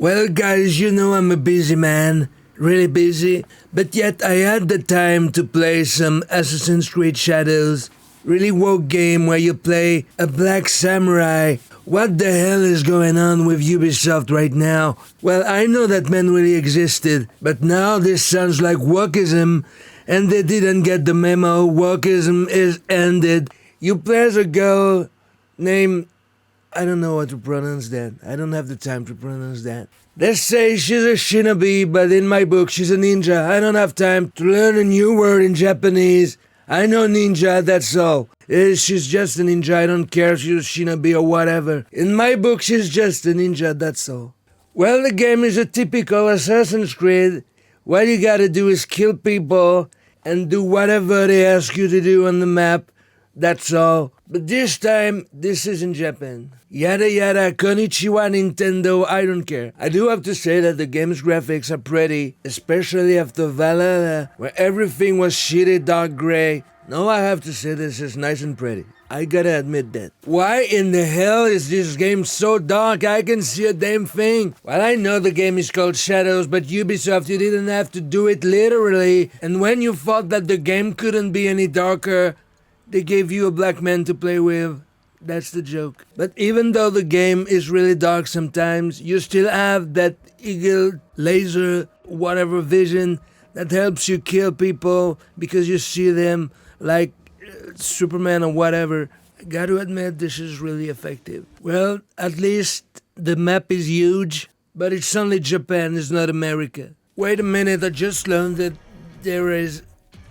Well, guys, you know I'm a busy man, really busy, but yet I had the time to play some Assassin's Creed Shadows, really woke game where you play a black samurai. What the hell is going on with Ubisoft right now? Well, I know that man really existed, but now this sounds like wokeism, and they didn't get the memo. Wokeism is ended. You play as a girl named... I don't know how to pronounce that. I don't have the time to pronounce that. They say she's a shinobi, but in my book she's a ninja. I don't have time to learn a new word in Japanese. I know ninja, that's all. She's just a ninja, I don't care if she's a shinobi or whatever. In my book she's just a ninja, that's all. Well, the game is a typical Assassin's Creed. What you gotta do is kill people and do whatever they ask you to do on the map. That's all. But this time, this is in Japan. Yada yada, konnichiwa Nintendo, I don't care. I do have to say that the game's graphics are pretty, especially after Valhalla, where everything was shitty dark gray. No, I have to say this is nice and pretty. I gotta admit that. Why in the hell is this game so dark? I can see a damn thing. Well, I know the game is called Shadows, but Ubisoft, you didn't have to do it literally. And when you thought that the game couldn't be any darker, they gave you a black man to play with. That's the joke. But even though the game is really dark sometimes, you still have that eagle, laser, whatever vision that helps you kill people because you see them like Superman or whatever. I gotta admit, this is really effective. Well, at least the map is huge, but it's only Japan, it's not America. Wait a minute, I just learned that there is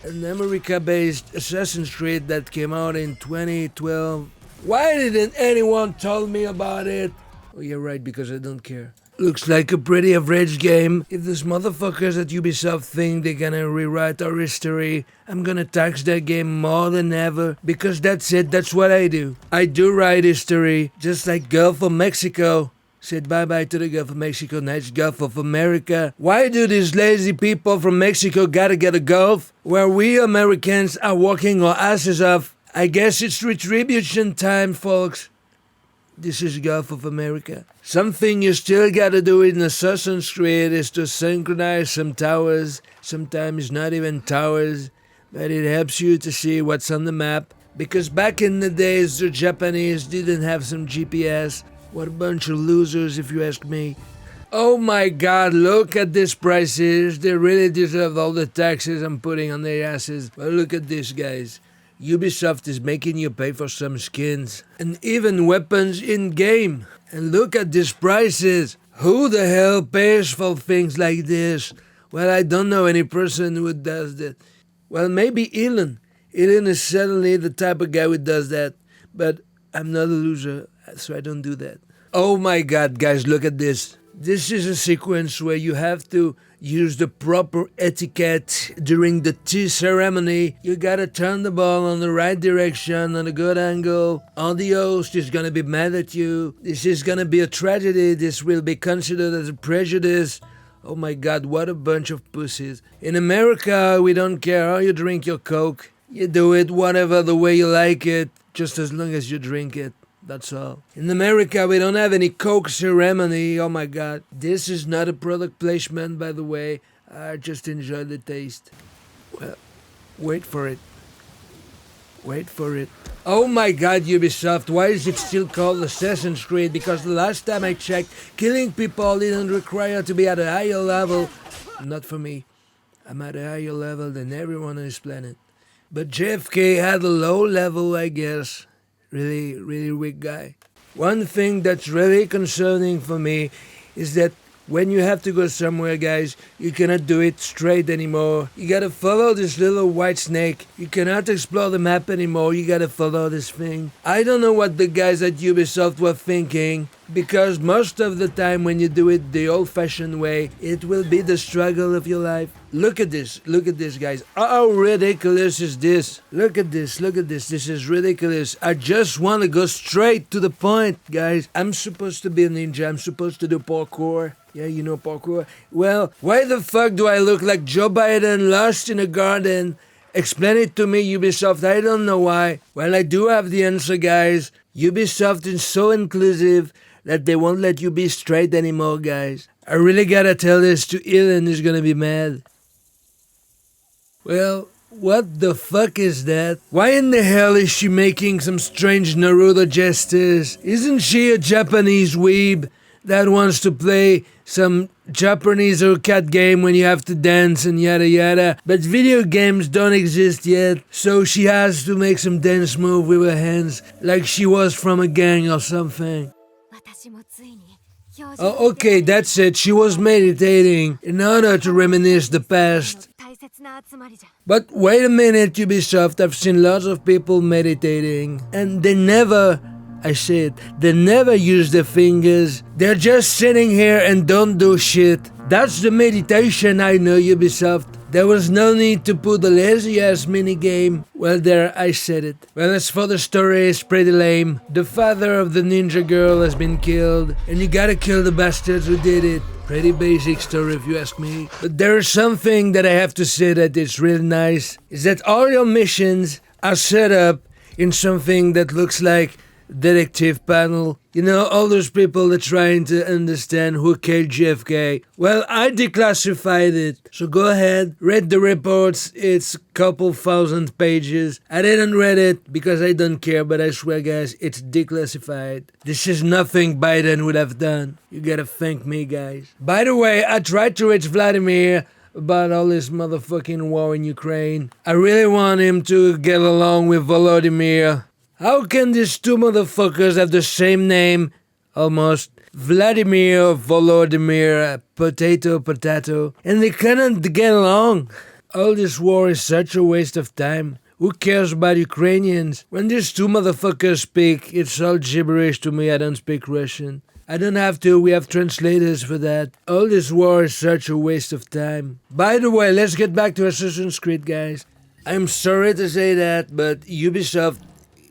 an America-based Assassin's Creed that came out in 2012. Why didn't anyone tell me about it? Oh, you're right, because I don't care. Looks like a pretty average game. If these motherfuckers at Ubisoft think they're gonna rewrite our history, I'm gonna tax that game more than ever, because that's it, that's what I do. I do write history, just like Gulf of Mexico. Said bye-bye to the Gulf of Mexico, nice Gulf of America. Why do these lazy people from Mexico gotta get a Gulf, where we Americans are working our asses off? I guess it's retribution time, folks. This is Gulf of America. Something you still gotta do in Assassin's Creed is to synchronize some towers, sometimes not even towers, but it helps you to see what's on the map. Because back in the days, the Japanese didn't have some GPS. What a bunch of losers, if you ask me. Oh my god, look at these prices. They really deserve all the taxes I'm putting on their asses. Well, look at this, guys. Ubisoft is making you pay for some skins and even weapons in-game. And look at these prices. Who the hell pays for things like this? Well, I don't know any person who does that. Well, maybe Elon. Elon is certainly the type of guy who does that. But I'm not a loser, so I don't do that. Oh my god, guys, look at this. This is a sequence where you have to use the proper etiquette during the tea ceremony. You gotta turn the ball on the right direction, on a good angle, or the host is gonna be mad at you. This is gonna be a tragedy. This will be considered as a prejudice. Oh my god, what a bunch of pussies. In America, we don't care how you drink your Coke. You do it whatever the way you like it, just as long as you drink it. That's all. In America, we don't have any Coke ceremony. Oh my god. This is not a product placement, by the way. I just enjoy the taste. Well, wait for it. Wait for it. Oh my god, Ubisoft, why is it still called Assassin's Creed? Because the last time I checked, killing people didn't require to be at a higher level. Not for me. I'm at a higher level than everyone on this planet. But JFK had a low level, I guess. Really weak guy. One thing that's really concerning for me is that when you have to go somewhere, guys, you cannot do it straight anymore. You gotta follow this little white snake. You cannot explore the map anymore. You gotta follow this thing. I don't know what the guys at Ubisoft were thinking, because most of the time when you do it the old-fashioned way, it will be the struggle of your life. Look at this, guys. How ridiculous is this? Look at this, this is ridiculous. I just want to go straight to the point, guys. I'm supposed to be a ninja, I'm supposed to do parkour. Yeah, you know parkour. Well, why the fuck do I look like Joe Biden lost in a garden? Explain it to me, Ubisoft, I don't know why. Well, I do have the answer, guys. Ubisoft is so inclusive. that they won't let you be straight anymore, guys. I really gotta tell this to Ellen, who's gonna be mad. Well, what the fuck is that? Why in the hell is she making some strange Naruto gestures? Isn't she a Japanese weeb that wants to play some Japanese arcade game when you have to dance and yada yada? But video games don't exist yet, so she has to make some dance move with her hands like she was from a gang or something. Oh, okay, that's it. She was meditating in order to reminisce the past. But wait a minute, Ubisoft, I've seen lots of people meditating, and they never use their fingers. They're just sitting here and don't do shit. That's the meditation, I know, Ubisoft. There was no need to put a lazy-ass minigame. Well, there, I said it. Well, as for the story, it's pretty lame. The father of the ninja girl has been killed, and you gotta kill the bastards who did it. Pretty basic story if you ask me. But there is something that I have to say that is really nice, is that all your missions are set up in something that looks like detective panel. You know, all those people are trying to understand who killed JFK. Well, I declassified it, so go ahead, read the reports. It's a couple thousand pages. I didn't read it because I don't care, but I swear, guys, it's declassified. This is nothing Biden would have done. You gotta thank me, guys. By the way, I tried to reach Vladimir about all this motherfucking war in Ukraine. I really want him to get along with Volodymyr. How can these two motherfuckers have the same name, almost? Vladimir, Volodymyr, potato, and they cannot get along. All this war is such a waste of time. Who cares about Ukrainians? When these two motherfuckers speak, it's all gibberish to me. I don't speak Russian. I don't have to, we have translators for that. All this war is such a waste of time. By the way, let's get back to Assassin's Creed, guys. I'm sorry to say that, but Ubisoft,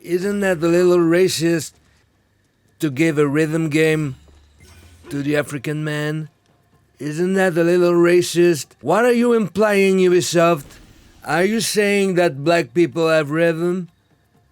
isn't that a little racist to give a rhythm game to the African man? Isn't that a little racist? What are you implying, Ubisoft? Are you saying that black people have rhythm?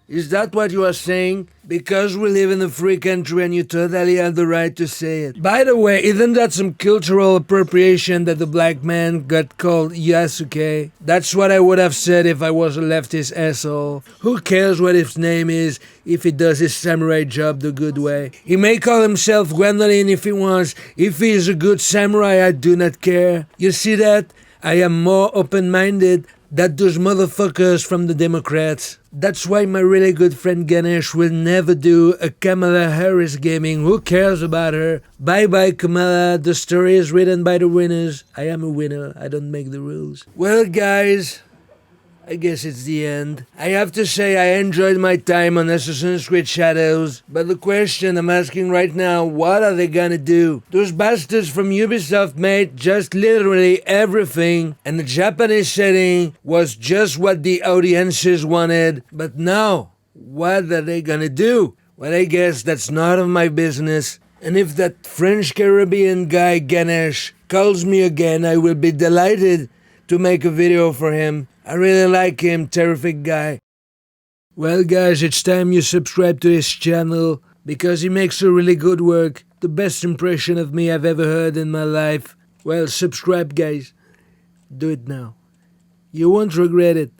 Is that what you are saying? Because we live in a free country and you totally have the right to say it. By the way, isn't that some cultural appropriation that the black man got called Yasuke? That's what I would have said if I was a leftist asshole. Who cares what his name is if he does his samurai job the good way? He may call himself Gwendolyn if he wants. If he is a good samurai, I do not care. You see that? I am more open-minded than those motherfuckers from the Democrats. That's why my really good friend Ganesh will never do a Kamala Harris gaming. Who cares about her? Bye-bye, Kamala. The story is written by the winners. I am a winner. I don't make the rules. Well, guys, I guess it's the end. I have to say I enjoyed my time on Assassin's Creed Shadows, but the question I'm asking right now, what are they gonna do? Those bastards from Ubisoft made just literally everything, and the Japanese setting was just what the audiences wanted, but now, what are they gonna do? Well, I guess that's none of my business, and if that French Caribbean guy Ganesh calls me again, I will be delighted to make a video for him. I really like him, terrific guy. Well, guys, it's time you subscribe to his channel because he makes a really good work. The best impression of me I've ever heard in my life. Well, subscribe, guys. Do it now. You won't regret it.